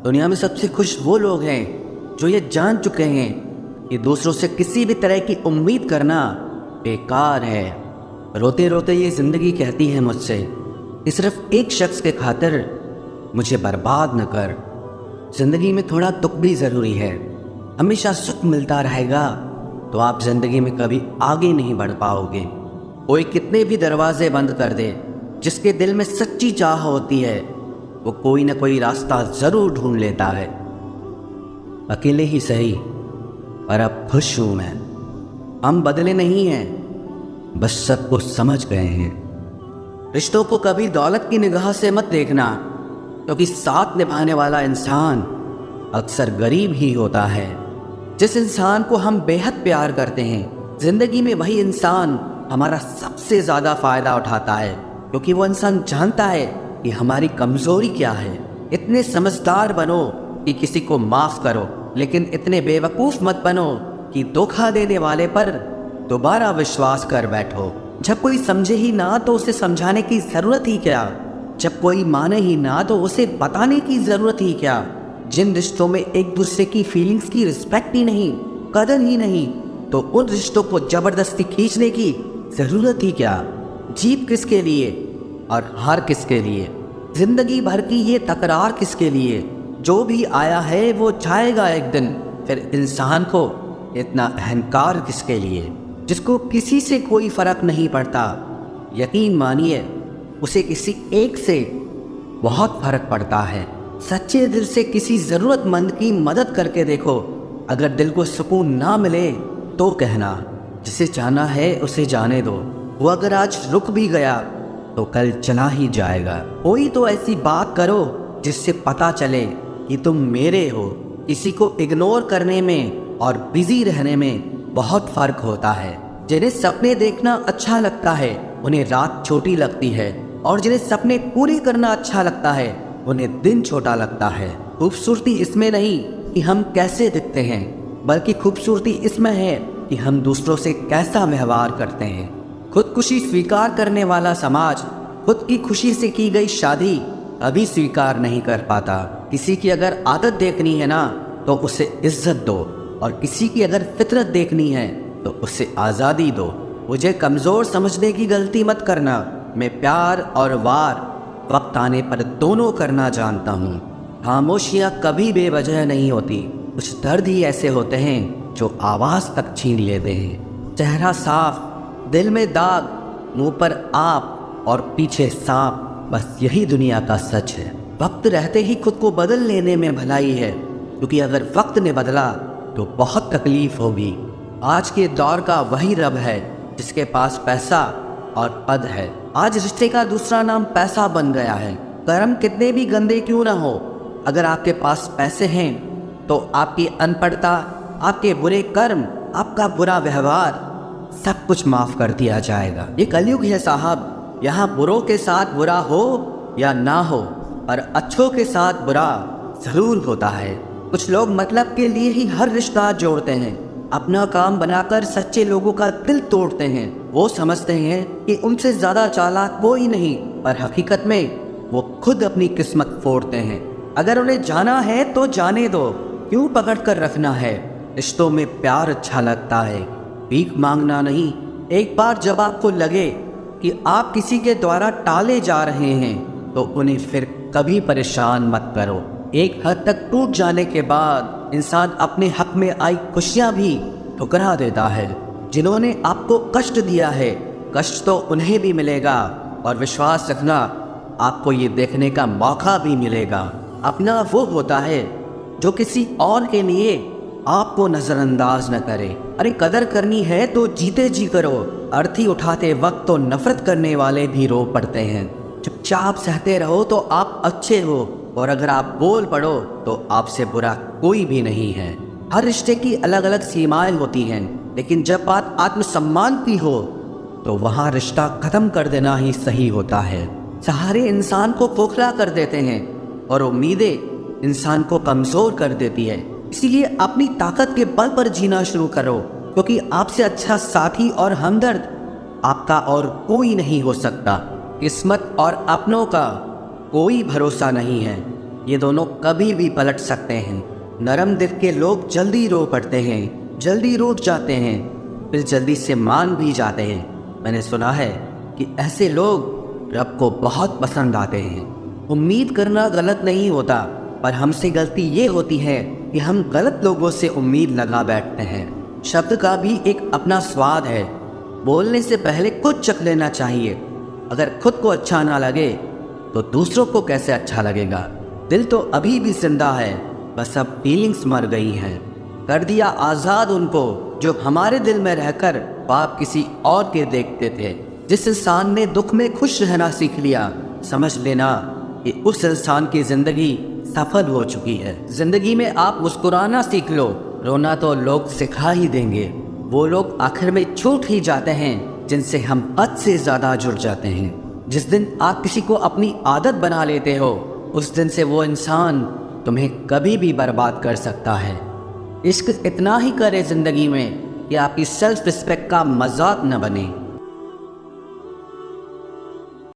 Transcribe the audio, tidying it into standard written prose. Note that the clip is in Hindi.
दुनिया में सबसे खुश वो लोग हैं जो ये जान चुके हैं कि दूसरों से किसी भी तरह की उम्मीद करना बेकार है। रोते रोते ये ज़िंदगी कहती है मुझसे कि सिर्फ एक शख्स के खातिर मुझे बर्बाद न कर। ज़िंदगी में थोड़ा दुख भी ज़रूरी है। हमेशा सुख मिलता रहेगा तो आप ज़िंदगी में कभी आगे नहीं बढ़ पाओगे। कोई कितने भी दरवाजे बंद कर दे, जिसके दिल में सच्ची चाह होती है वो कोई ना कोई रास्ता ज़रूर ढूंढ लेता है। अकेले ही सही, पर अब खुश हूँ मैं। हम बदले नहीं हैं, बस सब कुछ समझ गए हैं। रिश्तों को कभी दौलत की निगाह से मत देखना, क्योंकि साथ निभाने वाला इंसान अक्सर गरीब ही होता है। जिस इंसान को हम बेहद प्यार करते हैं, जिंदगी में वही इंसान हमारा सबसे ज़्यादा फ़ायदा उठाता है, क्योंकि वो इंसान जानता है कि हमारी कमज़ोरी क्या है। इतने समझदार बनो कि किसी को माफ़ करो, लेकिन इतने बेवकूफ़ मत बनो कि धोखा देने वाले पर दोबारा विश्वास कर बैठो। जब कोई समझे ही ना तो उसे समझाने की ज़रूरत ही क्या। जब कोई माने ही ना तो उसे बताने की ज़रूरत ही क्या। जिन रिश्तों में एक दूसरे की फीलिंग्स की रिस्पेक्ट ही नहीं, कदर ही नहीं, तो उन रिश्तों को ज़बरदस्ती खींचने की ज़रूरत ही क्या। जीत किसके लिए और हार किसके लिए? ज़िंदगी भर की ये तकरार किसके लिए? जो भी आया है वो जाएगा एक दिन। फिर इंसान को इतना अहंकार किसके लिए, जिसको किसी से कोई फ़र्क नहीं पड़ता? यकीन मानिए, उसे किसी एक से बहुत फ़र्क पड़ता है। सच्चे दिल से किसी ज़रूरतमंद की मदद करके देखो। अगर दिल को सुकून ना मिले तो कहना, जिसे जाना है उसे जाने दो। वो अगर आज रुक भी गया तो कल चला ही जाएगा। कोई तो ऐसी बात करो जिससे पता चले कि तुम मेरे हो। किसी को इग्नोर करने में और बिजी रहने में बहुत फ़र्क होता है। जिन्हें सपने देखना अच्छा लगता है उन्हें रात छोटी लगती है, और जिन्हें सपने पूरे करना अच्छा लगता है उन्हें दिन छोटा लगता है। खूबसूरती इसमें नहीं कि हम कैसे दिखते हैं, बल्कि खूबसूरती इसमें है कि हम दूसरों से कैसा व्यवहार करते हैं। खुदकुशी स्वीकार करने वाला समाज खुद की खुशी से की गई शादी कभी स्वीकार नहीं कर पाता। किसी की अगर आदत देखनी है ना तो उसे इज्जत दो, और किसी की अगर फितरत देखनी है तो उसे आज़ादी दो। मुझे कमज़ोर समझने की गलती मत करना। मैं प्यार और वार वक्त आने पर दोनों करना जानता हूँ। खामोशियाँ कभी बेवजह नहीं होती। कुछ दर्द ही ऐसे होते हैं जो आवाज़ तक छीन लेते हैं। चेहरा साफ, दिल में दाग, मुंह पर आप और पीछे सांप, बस यही दुनिया का सच है। वक्त रहते ही खुद को बदल लेने में भलाई है, क्योंकि अगर वक्त ने बदला तो बहुत तकलीफ होगी। आज के दौर का वही रब है जिसके पास पैसा और पद है। आज रिश्ते का दूसरा नाम पैसा बन गया है। कर्म कितने भी गंदे क्यों ना हो, अगर आपके पास पैसे हैं तो आपकी अनपढ़ता, आपके बुरे कर्म, आपका बुरा व्यवहार सब कुछ माफ़ कर दिया जाएगा। ये कलयुग है साहब। यहाँ बुरों के साथ बुरा हो या ना हो, पर अच्छों के साथ बुरा ज़रूर होता है। कुछ लोग मतलब के लिए ही हर रिश्ता जोड़ते हैं, अपना काम बनाकर सच्चे लोगों का दिल तोड़ते हैं। वो समझते हैं कि उनसे ज़्यादा चालाक कोई नहीं, पर हकीकत में वो खुद अपनी किस्मत फोड़ते हैं। अगर उन्हें जाना है तो जाने दो, क्यों पकड़ कर रखना है? रिश्तों में प्यार अच्छा लगता है, भीख मांगना नहीं। एक बार जब आपको लगे कि आप किसी के द्वारा टाले जा रहे हैं तो उन्हें फिर कभी परेशान मत करो। एक हद तक टूट जाने के बाद इंसान अपने हक में आई खुशियाँ भी ठुकरा देता है। जिन्होंने आपको कष्ट दिया है, कष्ट तो उन्हें भी मिलेगा, और विश्वास रखना, आपको ये देखने का मौका भी मिलेगा। अपना वो होता है जो किसी और के लिए आपको नज़रअंदाज न करे। अरे कदर करनी है तो जीते जी करो। अर्थी उठाते वक्त तो नफरत करने वाले भी रो पड़ते हैं। चुपचाप सहते रहो तो आप अच्छे हो, और अगर आप बोल पड़ो तो आपसे बुरा कोई भी नहीं है। हर रिश्ते की अलग अलग सीमाएं होती हैं, लेकिन जब बात आत्मसम्मान की हो तो वहाँ रिश्ता खत्म कर देना ही सही होता है। सहारे इंसान को खोखला कर देते हैं, और उम्मीदें इंसान को कमज़ोर कर देती है। इसीलिए अपनी ताकत के बल पर जीना शुरू करो, क्योंकि आपसे अच्छा साथी और हमदर्द आपका और कोई नहीं हो सकता। किस्मत और अपनों का कोई भरोसा नहीं है। ये दोनों कभी भी पलट सकते हैं। नरम दिल के लोग जल्दी रो पड़ते हैं, जल्दी रूठ जाते हैं, फिर जल्दी से मान भी जाते हैं। मैंने सुना है कि ऐसे लोग रब को बहुत पसंद आते हैं। उम्मीद करना गलत नहीं होता, पर हमसे गलती ये होती है कि हम गलत लोगों से उम्मीद लगा बैठते हैं। शब्द का भी एक अपना स्वाद है। बोलने से पहले खुद चख लेना चाहिए। अगर खुद को अच्छा ना लगे तो दूसरों को कैसे अच्छा लगेगा। दिल तो अभी भी जिंदा है, बस अब फीलिंग्स मर गई हैं। कर दिया आज़ाद उनको जो हमारे दिल में रहकर पाप किसी और के देखते थे। जिस इंसान ने दुख में खुश रहना सीख लिया, समझ लेना कि उस इंसान की ज़िंदगी सफल हो चुकी है। ज़िंदगी में आप मुस्कुराना सीख लो, रोना तो लोग सिखा ही देंगे। वो लोग आखिर में छूट ही जाते हैं जिनसे हम हद से ज़्यादा जुड़ जाते हैं। जिस दिन आप किसी को अपनी आदत बना लेते हो, उस दिन से वो इंसान तुम्हें कभी भी बर्बाद कर सकता है। इश्क इतना ही करे ज़िंदगी में कि आपकी सेल्फ रिस्पेक्ट का मजाक न बने।